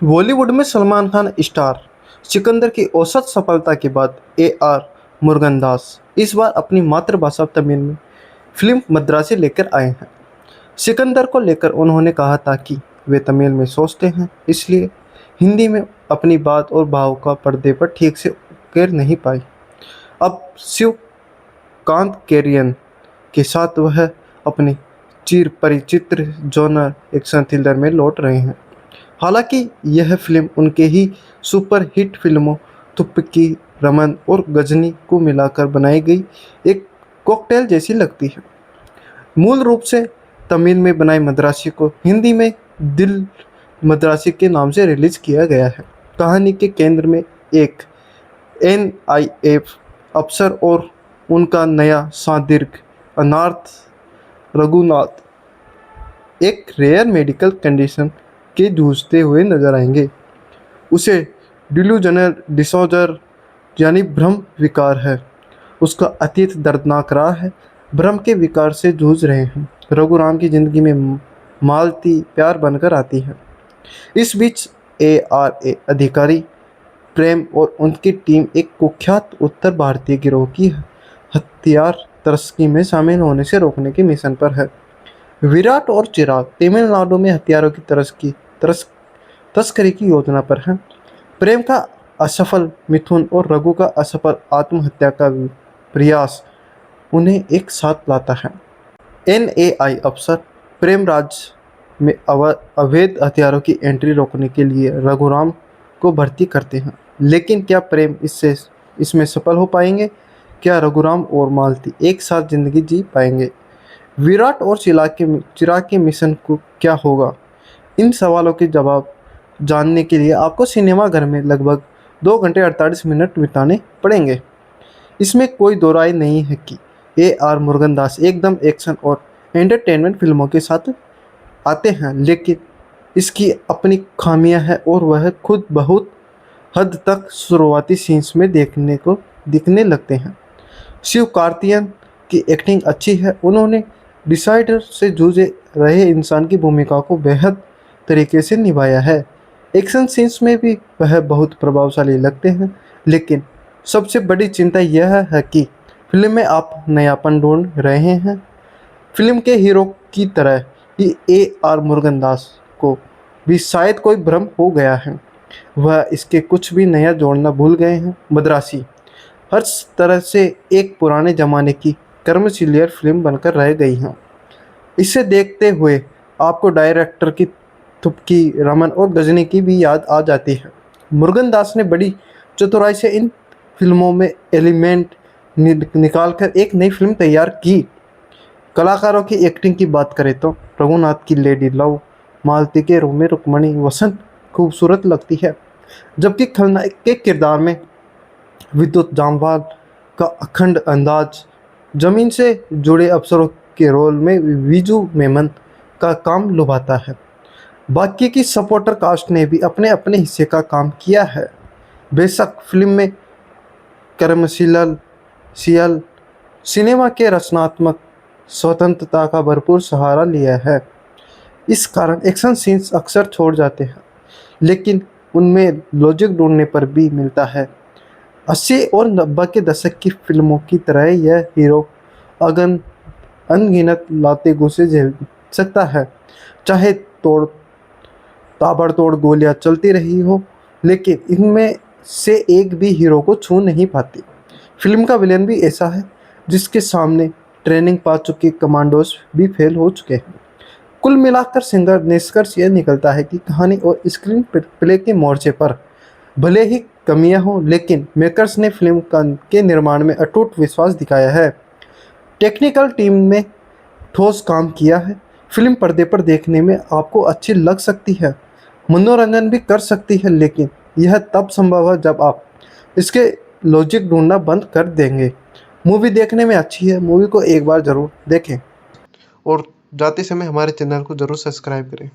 बॉलीवुड में सलमान खान स्टार सिकंदर की औसत सफलता के बाद AR मुरुगनदास इस बार अपनी मातृभाषा तमिल में फिल्म मद्रासी लेकर आए हैं। सिकंदर को लेकर उन्होंने कहा था कि वे तमिल में सोचते हैं, इसलिए हिंदी में अपनी बात और भाव का पर्दे पर ठीक से उकेर नहीं पाई। अब शिवकांत केरियन के साथ वह अपने चिर परिचित जॉनर एक्शन थ्रिलर में लौट रहे हैं। हालांकि यह फिल्म उनके ही सुपर हिट फिल्मों तुप्पकी, रमन और गजनी को मिलाकर बनाई गई एक कॉकटेल जैसी लगती है। मूल रूप से तमिल में बनाई मद्रासी को हिंदी में दिल मद्रासी के नाम से रिलीज किया गया है। कहानी के केंद्र में एक NIF अफसर और उनका नया शार्दीर्घ अनाथ रघुनाथ एक रेयर मेडिकल कंडीशन के जूझते हुए नजर आएंगे। उसे डिल्यूजनल डिसऑर्डर यानी भ्रम विकार है। उसका अतीत दर्दनाक रहा है। भ्रम के विकार से जूझ रहे हैं। रघुराम की जिंदगी में मालती प्यार बनकर आती है। इस बीच ARA अधिकारी प्रेम और उनकी टीम एक कुख्यात उत्तर भारतीय गिरोह की हथियार तस्करी में शामिल होने से रोकने के मिशन पर है। विराट और चिराग तमिलनाडु में हथियारों की तस्करी की योजना पर हैं। प्रेम का असफल मिथुन और रघु का असफल आत्महत्या का प्रयास उन्हें एक साथ लाता है। NAI अफसर प्रेमराज में अवैध हथियारों की एंट्री रोकने के लिए रघुराम को भर्ती करते हैं। लेकिन क्या प्रेम इसमें सफल हो पाएंगे? क्या रघुराम और मालती एक साथ जिंदगी जी पाएंगे? विराट और चिराग के मिशन को क्या होगा? इन सवालों के जवाब जानने के लिए आपको सिनेमा घर में लगभग 2 घंटे 48 मिनट बिताने पड़ेंगे। इसमें कोई दो राय नहीं है कि AR मुरुगनदास एकदम एक्शन और एंटरटेनमेंट फिल्मों के साथ आते हैं, लेकिन इसकी अपनी खामियां हैं और वह खुद बहुत हद तक शुरुआती सीन्स में दिखने लगते हैं। शिव कार्तिकेयन की एक्टिंग अच्छी है। उन्होंने डिसाइडर से जूझ रहे इंसान की भूमिका को बेहद तरीके से निभाया है। एक्शन सीन्स में भी वह बहुत प्रभावशाली लगते हैं, लेकिन सबसे बड़ी चिंता यह है कि फिल्म में आप नयापन ढूंढ रहे हैं। फिल्म के हीरो की तरह ही AR मुरुगनदास को भी शायद कोई भ्रम हो गया है। वह इसके कुछ भी नया जोड़ना भूल गए हैं। मद्रासी हर तरह से एक पुराने ज़माने की कमर्शियल फिल्म बनकर रह गई है। इसे देखते हुए आपको डायरेक्टर की तुप्पकी, रमन और गजनी की भी याद आ जाती है। मुरुगनदास ने बड़ी चतुराई से इन फिल्मों में एलिमेंट निकालकर एक नई फिल्म तैयार की। कलाकारों की एक्टिंग की बात करें तो रघुनाथ की लेडी लव, मालती के रूप में रुक्मणी वसंत खूबसूरत लगती है, जबकि खलनायक के किरदार में विद्युत जामवाल का अखंड अंदाज, जमीन से जुड़े अफसरों के रोल में विजू मेमन का काम लुभाता है। बाकी की सपोर्टर कास्ट ने भी अपने अपने हिस्से का काम किया है। बेशक फिल्म में कमर्शियल सिनेमा के रचनात्मक स्वतंत्रता का भरपूर सहारा लिया है। इस कारण एक्शन सीन्स अक्सर छोड़ जाते हैं, लेकिन उनमें लॉजिक ढूंढने पर भी मिलता है। 80 और 90 के दशक की फिल्मों की तरह यह हीरो अनगिनत लाते घुसे झेल सकता है, चाहे ताबड़तोड़ गोलियां चलती रही हो, लेकिन इनमें से एक भी हीरो को छू नहीं पाती। फिल्म का विलेन भी ऐसा है जिसके सामने ट्रेनिंग पा चुके कमांडोज भी फेल हो चुके हैं। कुल मिलाकर निष्कर्ष यह निकलता है कि कहानी और स्क्रीन प्ले के मोर्चे पर भले ही कमियां हों, लेकिन मेकर्स ने फिल्म के निर्माण में अटूट विश्वास दिखाया है। टेक्निकल टीम ने ठोस काम किया है। फिल्म पर्दे पर देखने में आपको अच्छी लग सकती है, मनोरंजन भी कर सकती है, लेकिन यह तब संभव है जब आप इसके लॉजिक ढूंढना बंद कर देंगे। मूवी देखने में अच्छी है, मूवी को एक बार ज़रूर देखें और जाते समय हमारे चैनल को ज़रूर सब्सक्राइब करें।